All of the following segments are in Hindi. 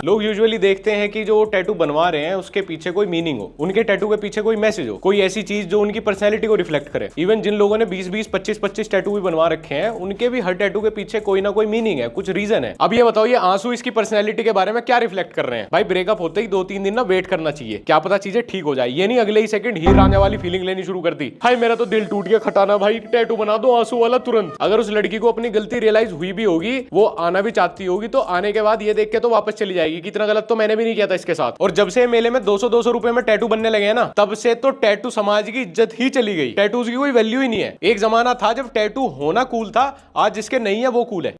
लोग यूजुअली देखते हैं कि जो टैटू बनवा रहे हैं उसके पीछे कोई मीनिंग हो, उनके टैटू के पीछे कोई मैसेज हो, कोई ऐसी चीज जो उनकी पर्सनैलिटी को रिफ्लेक्ट करे। इवन जिन लोगों ने 20-20, 25-25 टैटू भी बनवा रखे हैं, उनके भी हर टैटू के पीछे कोई ना कोई मीनिंग है, कुछ रीजन है। अब ये बताओ, ये आंसू इसकी पर्सनैलिटी के बारे में क्या रिफ्लेक्ट कर रहे हैं? भाई ब्रेकअप होते ही 2-3 दिन ना वेट करना चाहिए, क्या पता चीजें ठीक हो जाए। ये नहीं अगले ही सेकंड हीर रांझा वाली फीलिंग लेनी शुरू कर दी, भाई मेरा तो दिल टूट गया, खटाना भाई टैटू बना दो आंसू वाला तुरंत। अगर उस लड़की को अपनी गलती रियलाइज हुई भी होगी, वो आना भी चाहती होगी, तो आने के बाद ये देख के तो वापस चली जाएगी कि इतना गलत तो मैंने भी नहीं किया था इसके साथ। और जब से मेले में 200-200 रुपए में टैटू बनने लगे हैं ना, तब से तो टैटू समाज की इज्जत ही चली गई, टैटूज की कोई वैल्यू ही नहीं है। एक जमाना था जब टैटू होना कूल था, आज जिसके नहीं है वो कूल है।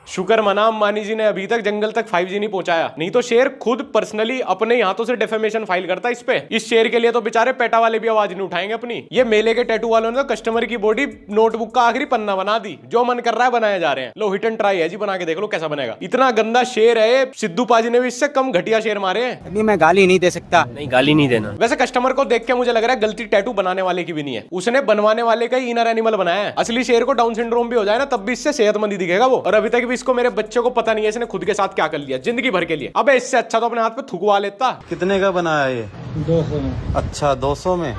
शुक्र मना अंबानी जी ने अभी तक जंगल तक 5G नहीं पहुंचाया, नहीं तो शेर खुद पर्सनली अपने हाथों से डेफेमेशन फाइल करता इस पे। इस शेर के लिए तो बेचारे पेटा वाले भी आवाज नहीं उठाएंगे अपनी। ये मेले के टैटू वालों ने तो कस्टमर की बॉडी नोटबुक का आखिरी पन्ना बना दी, जो मन कर रहा है बनाए जा रहे हैं। लो हिट एंड ट्राई है जी, बना के देख लो कैसा बनेगा। इतना गंदा शेर है, सिद्धू पाजी ने भी इससे कम घटिया शेर मारे हैं। अभी मैं गाली नहीं दे सकता। नहीं, गाली नहीं देना। वैसे कस्टमर को देख के मुझे लग रहा है गलती टैटू बनाने वाले की भी नहीं है, उसने बनवाने वाले का ही इनर एनिमल बनाया है। असली शेर को डाउन सिंड्रोम भी हो जाए ना, तब भी इससे सेहतमंद ही दिखेगा वो। और अभी तक भी इसको मेरे बच्चे को पता नहीं है इसने खुद के साथ क्या कर लिया जिंदगी भर के लिए। अबे इससे अच्छा तो अपने हाथ पे थुकवा लेता। कितने का बनाया ये? 200 में। अच्छा 200 में,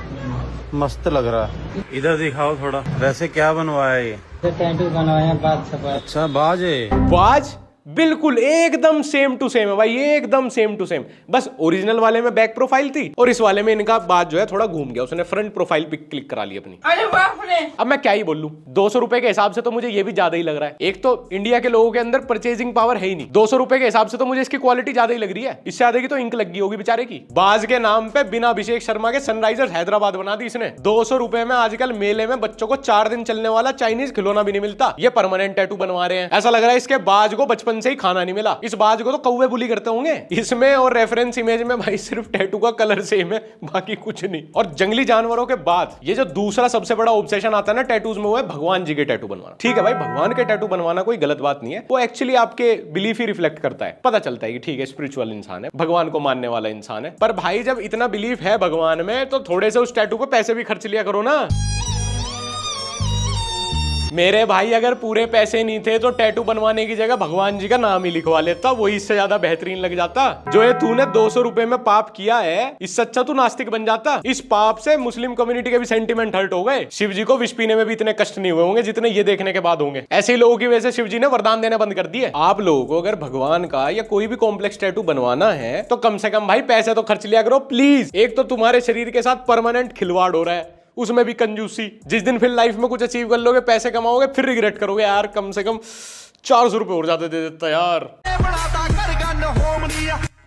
मस्त लग रहा है। इधर दिखाओ थोड़ा, वैसे क्या बनवाया ये? टैटू बनवाया बाज छपा। अच्छा बाज है। बाज बिल्कुल एकदम सेम टू सेम है भाई, एकदम सेम टू सेम। बस ओरिजिनल वाले में बैक प्रोफाइल थी और इस वाले में इनका बात जो है थोड़ा घूम गया, उसने फ्रंट प्रोफाइल पिक क्लिक करा ली अपनी। अरे बाप रे। अब मैं क्या ही बोलूं, 200 रुपए के हिसाब से तो मुझे ये भी ज्यादा ही लग रहा है। एक तो इंडिया के लोगों के अंदर परचेजिंग पावर है ही नहीं, 200 रुपए के हिसाब से तो मुझे इसकी क्वालिटी ज्यादा ही लग रही है। इससे ज्यादा की तो इंक लग गई होगी बेचारे की। बाज के नाम पे बिना अभिषेक शर्मा के सनराइजर्स हैदराबाद बना दी इसने। 200 रुपए में आजकल मेले में बच्चों को 4 दिन चलने वाला चाइनीज खिलौना भी नहीं मिलता, ये परमानेंट टैटू बनवा रहे हैं। ऐसा लग रहा है इसके बाज को बचपन से ही खाना नहीं मिला। इस बाज को तो कौवे बुली करते होंगे। इसमें और रेफरेंस इमेज में भाई सिर्फ टैटू का कलर सेम है, बाकी कुछ नहीं। और जंगली जानवरों के बाद ये जो दूसरा सबसे बड़ा ऑब्सेशन आता है ना टैटूज में, वो है भगवान जी के टैटू बनवाना। ठीक है भाई, भगवान के टैटू बनवाना कोई गलत बात नहीं है, वो एक्चुअली आपके बिलीफ ही रिफ्लेक्ट करता है। पता चलता है कि ठीक है स्पिरिचुअल इंसान है, भगवान को मानने वाला इंसान है। पर भाई जब इतना बिलीफ है भगवान में, तो थोड़े से उस टैटू पे पैसे भी खर्च लिया करो ना। मेरे भाई अगर पूरे पैसे नहीं थे तो टैटू बनवाने की जगह भगवान जी का नाम ही लिखवा लेता, वही इससे ज्यादा बेहतरीन लग जाता। जो ये तूने 200 रुपए में पाप किया है, इससे अच्छा तू नास्तिक बन जाता। इस पाप से मुस्लिम कम्युनिटी के भी सेंटिमेंट हर्ट हो गए। शिव जी को विष पीने में भी इतने कष्ट नहीं हुए होंगे जितने ये देखने के बाद होंगे। ऐसे ही लोगों की वजह से शिव जी ने वरदान देना बंद कर दिए। आप लोगों को अगर भगवान का या कोई भी कॉम्प्लेक्स टैटू बनवाना है तो कम से कम भाई पैसे तो खर्च लिया करो प्लीज। एक तो तुम्हारे शरीर के साथ परमानेंट खिलवाड़ हो रहा है, उसमें भी कंजूसी। जिस दिन फिर लाइफ में कुछ अचीव कर लोगे, पैसे कमाओगे, फिर रिग्रेट करोगे यार कम से कम 400 रुपए और ज्यादा दे देता यार।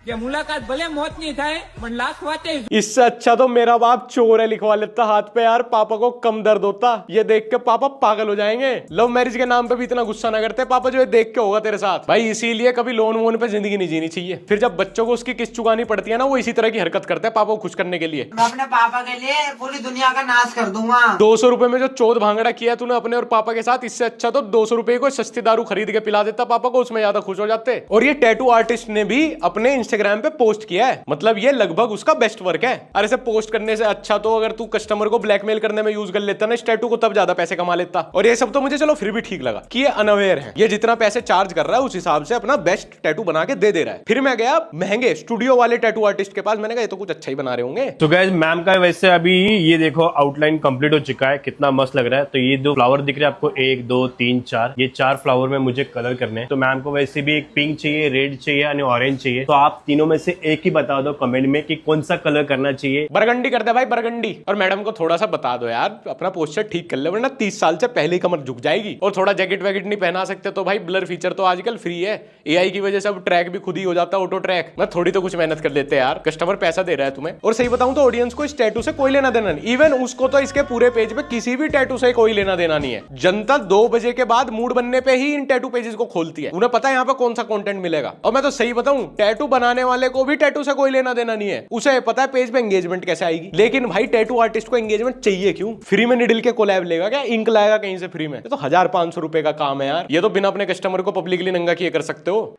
ये मुलाकात भले मौत नहीं थाय पण लाख वाते। इससे अच्छा तो मेरा बाप चोर है लिखवा लेता हाथ पे यार, पापा को कम दर्द होता। ये देख के पापा पागल हो जाएंगे। लव मैरिज के नाम पे भी इतना गुस्सा ना करते पापा, जो ये देख के होगा तेरे साथ भाई। इसीलिए कभी लोन वोन पे जिंदगी नहीं जीनी चाहिए। फिर जब बच्चों को उसकी किस्त चुकानी पड़ती है ना, वो इसी तरह की हरकत करते हैं पापा को खुश करने के लिए। मैं अपने पापा के लिए पूरी दुनिया का नाश कर दूंगा। 200 रुपए में जो चौथ भांगड़ा किया तूने अपने और पापा के साथ, इससे अच्छा तो 200 रुपए को सस्ती दारू खरीद के पिला देता पापा को, उसमें ज्यादा खुश हो जाते। और ये टैटू आर्टिस्ट ने भी अपने इंस्टाग्राम पे पोस्ट किया है, मतलब ये लगभग उसका बेस्ट वर्क है। अरे इसे पोस्ट करने से अच्छा तो अगर तू कस्टमर को ब्लैकमेल करने में यूज कर लेता ना इस टैटू को, तब ज्यादा पैसे कमा लेता। और ये सब तो मुझे चलो फिर भी ठीक लगा कि ये अनअवेयर है, ये जितना पैसे चार्ज कर रहा है उस हिसाब से अपना बेस्ट टैटू बना के दे रहा है। फिर मैं गया महंगे स्टूडियो वाले टैटू आर्टिस्ट के पास, मैंने कहा ये तो कुछ अच्छा ही बना रहे होंगे। तो गाइस मैम का वैसे अभी ये देखो आउटलाइन कंप्लीट हो चुका है, कितना मस्त लग रहा है। तो ये 2 फ्लावर दिख रहे हैं आपको, 1 2 3 4, ये 4 फ्लावर में मुझे कलर करने हैं। तो मैम को वैसे भी एक पिंक चाहिए, रेड चाहिए और ऑरेंज चाहिए। तो आप तीनों में से एक ही बता दो कमेंट में कि कौन सा कलर करना चाहिए। बरगंडी कर दे भाई बरगंडी। और मैडम को थोड़ा सा बता दो यार, अपना पोस्चर ठीक कर ले, वरना 30 साल से पहले ही कमर झुक जाएगी। और थोड़ा जैकेट वैकेट नहीं पहना सकते तो भाई ब्लर फीचर तो आजकल फ्री है, एआई की वजह से अब ट्रैक भी खुद ही हो जाता है, ऑटो ट्रैक। मैं थोड़ी तो कुछ मेहनत कर लेते यार, कस्टमर पैसा दे रहा है तुम्हें। और सही बताऊं तो ऑडियंस को इस टैटू से कोई लेना देना नहीं, इवन उसको तो इसके पूरे पेज पे किसी भी टैटू से कोई लेना देना नहीं है। जनता 2 बजे के बाद मूड बनने पे ही इन टैटू पेजेस को खोलती है, उन्हें पता है यहाँ पे कौन सा कंटेंट मिलेगा। और मैं तो सही बताऊं, टैटू बनाने वाले को भी टैटू से कोई लेना देना नहीं है, उसे पता है पेज पे एंगेजमेंट कैसे आएगी। लेकिन भाई टैटू आर्टिस्ट को एंगेजमेंट चाहिए क्यों? फ्री में निडल के कोलैब लेगा क्या? इंक लाएगा कहीं से फ्री में? ये तो 1500 रुपए का काम है यार, ये तो बिना अपने कस्टमर को पब्लिकली नंगा किए कर सकते हो।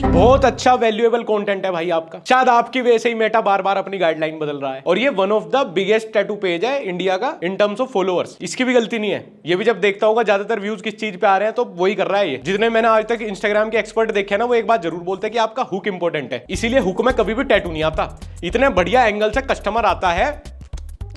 बहुत अच्छा वैल्यूएबल कंटेंट है भाई आपका। शायद आपकी वजह से ही मेटा बार बार अपनी गाइडलाइन बदल रहा है। और ये one of the biggest tattoo page है इंडिया का इन टर्म्स ऑफ फॉलोअर्स। इसकी भी गलती नहीं है, ये भी जब देखता होगा ज्यादातर व्यूज किस चीज पे आ रहे हैं तो वही कर रहा है ये। जितने मैंने आज तक इंस्टाग्राम के एक्सपर्ट देखे ना, वो एक बात जरूर बोलते हैं कि आपका हुक इंपॉर्टेंट है, इसीलिए हुक में कभी भी टैटू नहीं आता। इतने बढ़िया एंगल से कस्टमर आता है,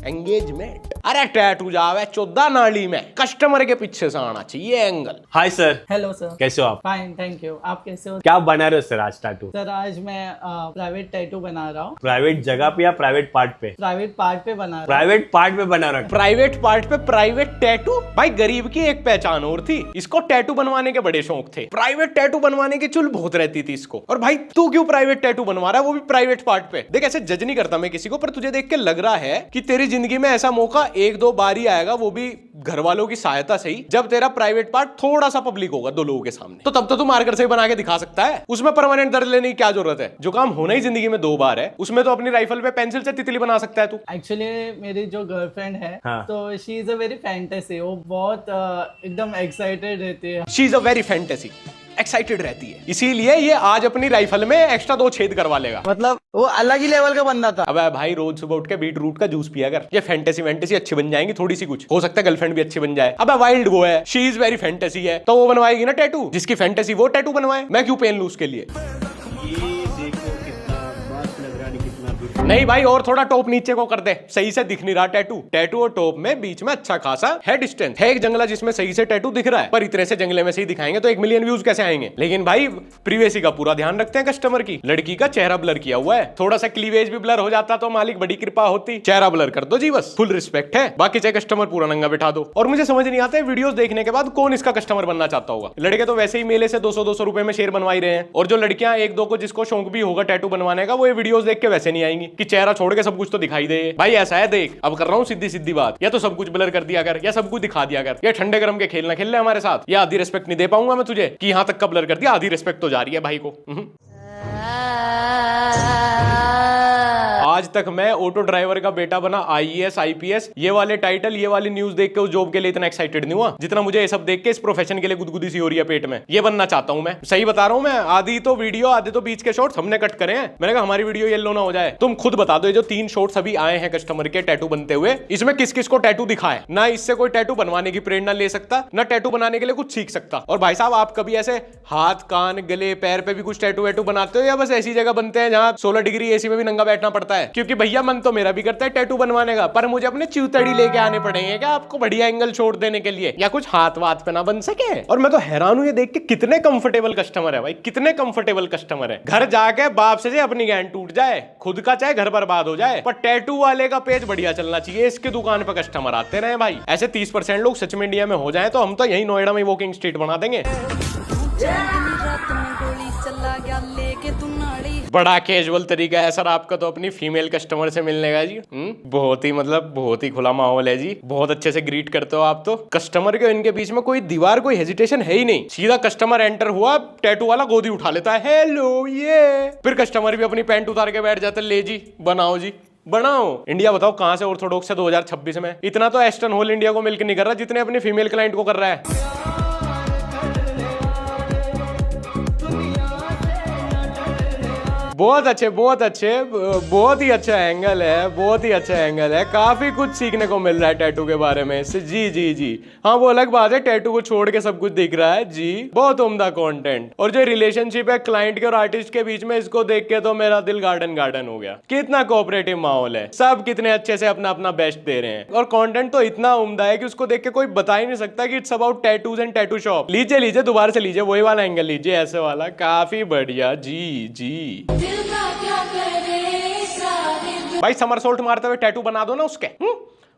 एंगेजमेंट। अरे टैटू जावे 14 नाली में, कस्टमर के पीछे से आना चाहिए angle. Hi sir, hello sir. कैसे हो आप? Fine, thank you. आप कैसे हो? क्या बना रहे हो सर आज टैटू? सर आज मैं प्राइवेट टैटू बना रहा हूँ। प्राइवेट जगह पे या प्राइवेट पार्ट पे? प्राइवेट पार्ट पे बना रहा हूँ। प्राइवेट पार्ट पे बना रहा हूं। प्राइवेट पार्ट पे प्राइवेट टैटू। भाई गरीब की एक पहचान और थी, इसको टैटू बनवाने के बड़े शौक थे। प्राइवेट टैटू बनवाने की चुल बहुत रहती थी इसको। और भाई तू क्यों प्राइवेट टैटू बनवा रहा है, वो भी प्राइवेट पार्ट पे? देख ऐसे जज नहीं करता मैं किसी को, पर तुझे देख के लग रहा है कि तेरी जिंदगी में ऐसा मौका एक दो बार ही आएगा, वो भी घर वालों की सहायता से ही, जब तेरा प्राइवेट पार्ट थोड़ा सा पब्लिक होगा 2 लोगों के सामने। तो तब तो तू मार्कर से ही बना के दिखा सकता है, उसमें परमानेंट दर्द लेने की क्या जरूरत है? जो काम होना ही जिंदगी में 2 बार है, उसमें तो अपनी राइफल पे पेंसिल से तितली बना सकता है तू। एक्चुअली मेरी जो गर्लफ्रेंड है, हाँ। तो she is a very fantasy. वो बहुत एकदम एक्साइटेड रहती है। She is a very fantasy, excited रहती है, इसीलिए ये आज अपनी राइफल में एक्स्ट्रा 2 छेद करवा लेगा। मतलब वो अलग ही लेवल का बंदा था। अबे भाई रोज सुबह उठ के बीट रूट का जूस पिया कर, ये फैंटेसी वैंटेसी अच्छी बन जाएंगी थोड़ी सी, कुछ हो सकता है गर्लफ्रेंड भी अच्छी बन जाए। अबे वाइल्ड वो है, शी इज वेरी फैंटेसी है, तो वो बनवाएगी ना टैटू। जिसकी फैंटेसी वो टैटू बनवाए, मैं क्यों पेन लूं उसके लिए? नहीं भाई, और थोड़ा टॉप नीचे को कर दे, सही से दिख नहीं रहा टैटू। टैटू और टॉप में बीच में अच्छा खासा है डिस्टेंस। है एक जंगला जिसमें सही से टैटू दिख रहा है, पर इतने से जंगले में से ही दिखाएंगे तो 1 मिलियन व्यूज कैसे आएंगे? लेकिन भाई प्रीवेसी का पूरा ध्यान रखते हैं कस्टमर की। लड़की का चेहरा ब्लर किया हुआ है, थोड़ा सा क्लीवेज भी ब्लर हो जाता तो मालिक बड़ी कृपा होती। चेहरा ब्लर कर दो जी बस, फुल रिस्पेक्ट है। बाकी चाहे कस्टमर पूरा नंगा बिठा दो। और मुझे समझ नहीं आता है वीडियोस देखने के बाद कौन इसका कस्टमर बनना चाहता होगा। लड़के तो वैसे ही मेले से 200-200 रुपए में शेयर बनवा ही रहे हैं, और जो लड़कियां 1-2 को जिसको शौक भी होगा टैटू बनवाने का, वो ये वीडियोस देख के वैसे नहीं आएंगी कि चेहरा छोड़ के सब कुछ तो दिखाई दे। भाई ऐसा है, देख अब कर रहा हूँ सीधी सीधी बात, या तो सब कुछ ब्लर कर दिया कर, या सब कुछ दिखा दिया कर, या ठंडे गरम के खेल ना खेल ले हमारे साथ, या आधी रिस्पेक्ट नहीं दे पाऊंगा मैं तुझे कि यहां तक का ब्लर कर दिया, आधी रिस्पेक्ट तो जा रही है भाई को। आज तक मैं ऑटो ड्राइवर का बेटा बना, IAS IPS, ये वाले टाइटल, ये वाली न्यूज देख के उस जॉब के लिए इतना एक्साइटेड नहीं हुआ जितना मुझे ये सब देख के इस प्रोफेशन के लिए गुदगुदी सी हो रही है पेट में। ये बनना चाहता हूं मैं, सही बता रहा हूं मैं। आधी तो वीडियो, आधे तो बीच के शॉर्ट्स हमने कट करे हैं। मैंने कहा हमारी वीडियो येलो ना हो जाए। तुम खुद बता दो, ये जो 3 शॉर्ट्स अभी आए हैं कस्टमर के टैटू बनते हुए, इसमें किस किस को टैटू दिखा है? ना इससे कोई टैटू बनवाने की प्रेरणा ले सकता, ना टैटू बनाने के लिए कुछ सीख सकता। और भाई साहब, आप कभी ऐसे हाथ, कान, गले, पैर पे भी कुछ टैटू वैटू बनाते हो, या बस ऐसी जगह बनते हैं जहां 16 डिग्री AC में भी नंगा बैठना पड़ता है? क्योंकि भैया मन तो मेरा भी करता है टैटू बनवाने का, पर मुझे अपने चूतड़ी लेके आने पड़ेंगे क्या आपको बढ़िया एंगल छोड़ देने के लिए, या कुछ हाथ वाथ पे ना बन सके? और मैं तो हैरान हूं ये देख के, कितने कंफर्टेबल कस्टमर है भाई, कितने कंफर्टेबल कस्टमर है। घर जाके बाप से अपनी गैंड टूट जाए, खुद का चाहे घर बर्बाद हो जाए, पर टैटू वाले का पेज बढ़िया चलना चाहिए। इसके दुकान पे कस्टमर आते रहे भाई। ऐसे 30% लोग सच में इंडिया में हो जाए तो हम तो यही नोएडा में वॉकिंग स्ट्रीट बना देंगे। बड़ा कैजुअल तरीका है सर आपका तो अपनी फीमेल कस्टमर से मिलने का जी। बहुत ही मतलब बहुत ही खुला माहौल है जी, बहुत अच्छे से ग्रीट करते हो आप तो। कस्टमर के इनके बीच में कोई दीवार, कोई हेजिटेशन है ही नहीं। सीधा कस्टमर एंटर हुआ, टैटू वाला गोदी उठा लेता है, हेलो ये। फिर कस्टमर भी अपनी पैंट उतार के बैठ जाता है, ले जी बनाओ जी बनाओ। इंडिया बताओ कहां से ऑर्थोडॉक्स है 2026 में? इतना तो एस्टर्न होल इंडिया को मिलकर नहीं कर रहा जितने अपनी फीमेल क्लाइंट को कर रहा है। बहुत अच्छे, बहुत अच्छे, बहुत ही अच्छा एंगल है, बहुत ही अच्छा एंगल है। काफी कुछ सीखने को मिल रहा है टैटू के बारे में इससे। जी जी जी हाँ, वो अलग बात है, टैटू को छोड़ के सब कुछ दिख रहा है जी। बहुत उम्दा कंटेंट। और जो रिलेशनशिप है क्लाइंट के और आर्टिस्ट के बीच में, इसको देख के तो मेरा दिल गार्डन गार्डन हो गया। कितना कोऑपरेटिव माहौल है, सब कितने अच्छे से अपना अपना बेस्ट दे रहे हैं। और कंटेंट तो इतना उम्दा है कि उसको देख के कोई बता ही नहीं सकता कि it's about tattoos and tattoo shop. लीजिए लीजिए, दोबारा से लीजिए, वही वाला एंगल लीजिए, ऐसे वाला, काफी बढ़िया जी जी। भाई समरसोल्ट मारते हुए टैटू बना दो ना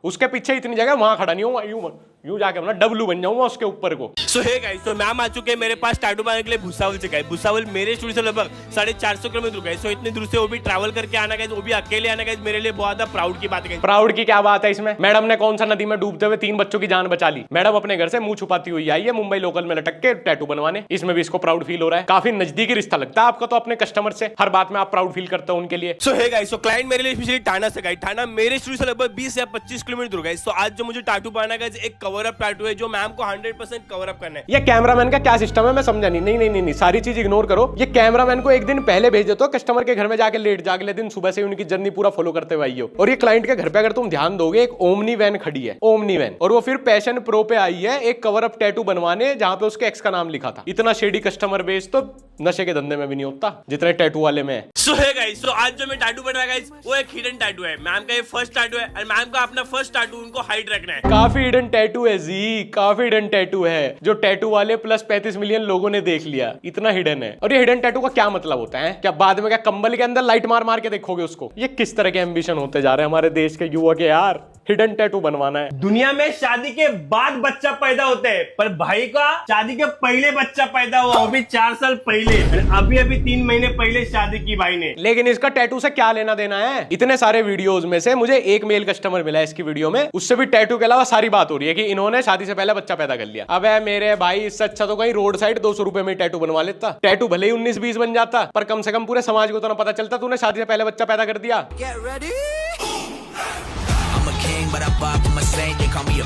उसके पीछे इतनी जगह, वहां खड़ा नहीं हूँ, यूं जाके अपना डब्लू बन जाऊंगा उसके ऊपर को। सो हे गाइस, तो मैम आ चुके हैं मेरे पास टैटू बनाने के लिए भुसावल से। गाइस भुसावल मेरे स्टूडियो से लगभग 450 किलोमीटर दूर। गाइस सो इतने दूर से वो भी ट्रैवल करके आना, गाइस वो भी अकेले आना, गाइस मेरे लिए बहुत ज्यादा प्राउड की बात है। प्राउड की क्या बात है इसमें? मैडम ने कौन सा नदी में डूबते हुए 3 बच्चों की जान बचा ली। मैडम अपने घर से मुंह छुपाती हुई आई है मुंबई लोकल में लटक के टैटू बनवाने। इसमें भी इसको प्राउड फील हो रहा है। काफी नजदीकी रिश्ता लगता है आपका तो अपने कस्टमर से, हर बात में आप प्राउड फील करते हो उनके लिए। सो हे गाइस, सो क्लाइंट मेरे लिए स्पेशली टाना से। गाइस टाना मेरे स्टूडियो से लगभग 20 या 25 किलोमीटर दूर गाइस। तो आज जो मुझे टैटू बनाना है गाइस, एक कवर अप टैटू है जो मैम को 100% कवर अप करना है। ये कैमरामैन का क्या सिस्टम है मैं समझा नहीं। नहीं नहीं नहीं नहीं, सारी चीज इग्नोर करो। ये कैमरामैन को एक दिन पहले भेज देते हो कस्टमर के घर में जाके लेट जा, अगले दिन सुबह से उनकी जर्नी पूरा फॉलो करते हुए आई हो। और ये क्लाइंट के घर पे अगर तुम ध्यान दोगे, एक ओमनी वैन खड़ी है, ओमनी वैन, और वो फिर पैशन प्रो पे आई है एक कवर अप टैटू बनवाने जहां पे उसके एक्स का नाम लिखा था। इतना शेडी कस्टमर बेस तो नशे के धंधे में भी नहीं होता जितने टैटू वाले में है। सो है गाइस, तो आज जो मैं टैटू बना गाइस वो एक हिडन टैटू है। मैम का ये फर्स्ट टैटू है और मैम का अपना फर्स्ट टैटू उनको हाइड रखना है। काफी हिडन टैटू है जी, काफी हिडन टैटू है जो टैटू वाले प्लस 35 मिलियन लोगों ने देख लिया, इतना हिडन है। और ये हिडन टैटू का क्या मतलब होता है? क्या बाद में क्या कंबल के अंदर लाइट मार मार के देखोगे उसको? ये किस तरह के एम्बिशन होते जा रहे हैं हमारे देश के युवा के यार, हिडन टैटू बनवाना है। दुनिया में शादी के बाद बच्चा पैदा होता है, पर भाई का शादी के पहले बच्चा पैदा हुआ, वो भी 4 साल पहले, अभी 3 महीने पहले शादी की भाई ने। लेकिन इसका टैटू से क्या लेना देना है? इतने सारे वीडियोस में से मुझे एक मेल कस्टमर मिला है इसकी वीडियो में, उससे भी टैटू के अलावा सारी बात हो रही है कि इन्होंने शादी से पहले बच्चा पैदा कर लिया। अबे मेरे भाई, इससे अच्छा तो कहीं रोड साइड 200 रुपए में टैटू बनवा लेता। टैटू भले ही 19-20 बन जाता, पर कम से कम पूरे समाज को तो ना पता चलता तूने शादी से पहले बच्चा पैदा कर दिया।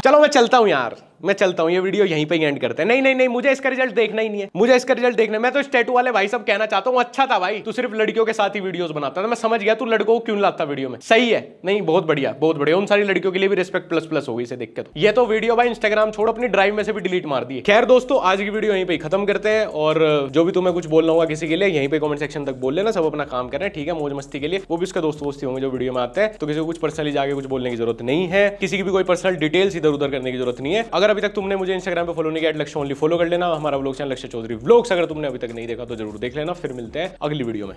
चलो मैं चलता हूँ यार, मैं चलता हूँ, ये वीडियो यहीं पे एंड करते हैं। नहीं नहीं नहीं, मुझे इसका रिजल्ट देखना ही नहीं है, मुझे इसका रिजल्ट देखना है। मैं तो इस टैटू वाले भाई सब कहना चाहता हूँ, अच्छा था भाई, तू सिर्फ लड़कियों के साथ ही वीडियोस बनाता था, मैं समझ गया तू लड़कों को क्यों लाता वीडियो में। सही है, नहीं बहुत बढ़िया, बहुत बढ़िया। उन सारी लड़कियों के लिए भी रिस्पेक्ट प्लस हो गई इसे देख के। तो ये तो वीडियो भाई इंस्टाग्राम छोड़ अपनी ड्राइव में से भी डिलीट मार दी। खैर दोस्तों, आज की वीडियो यहीं पे खत्म करते हैं, और जो भी तुम्हें कुछ बोलना होगा किसी के लिए यहीं पे कमेंट सेक्शन तक बोल लेना, सब अपना काम कर रहे हैं, ठीक है, मौज मस्ती के लिए। वो भी उसके दोस्त होंगे जो वीडियो में आते हैं, तो किसी को कुछ पर्सनली जाके कुछ बोलने की जरूरत नहीं है, किसी की भी कोई पर्सनल डिटेल्स इधर उधर करने की जरूरत नहीं है। अगर अभी तक तुमने मुझे इंस्टाग्राम पे फॉलो नहीं किया, लक्ष्य ओनली फॉलो कर लेना। हमारा व्लॉग चैनल लक्ष्य चौधरी व्लॉग्स अगर तुमने अभी तक नहीं देखा तो जरूर देख लेना। फिर मिलते हैं अगली वीडियो में।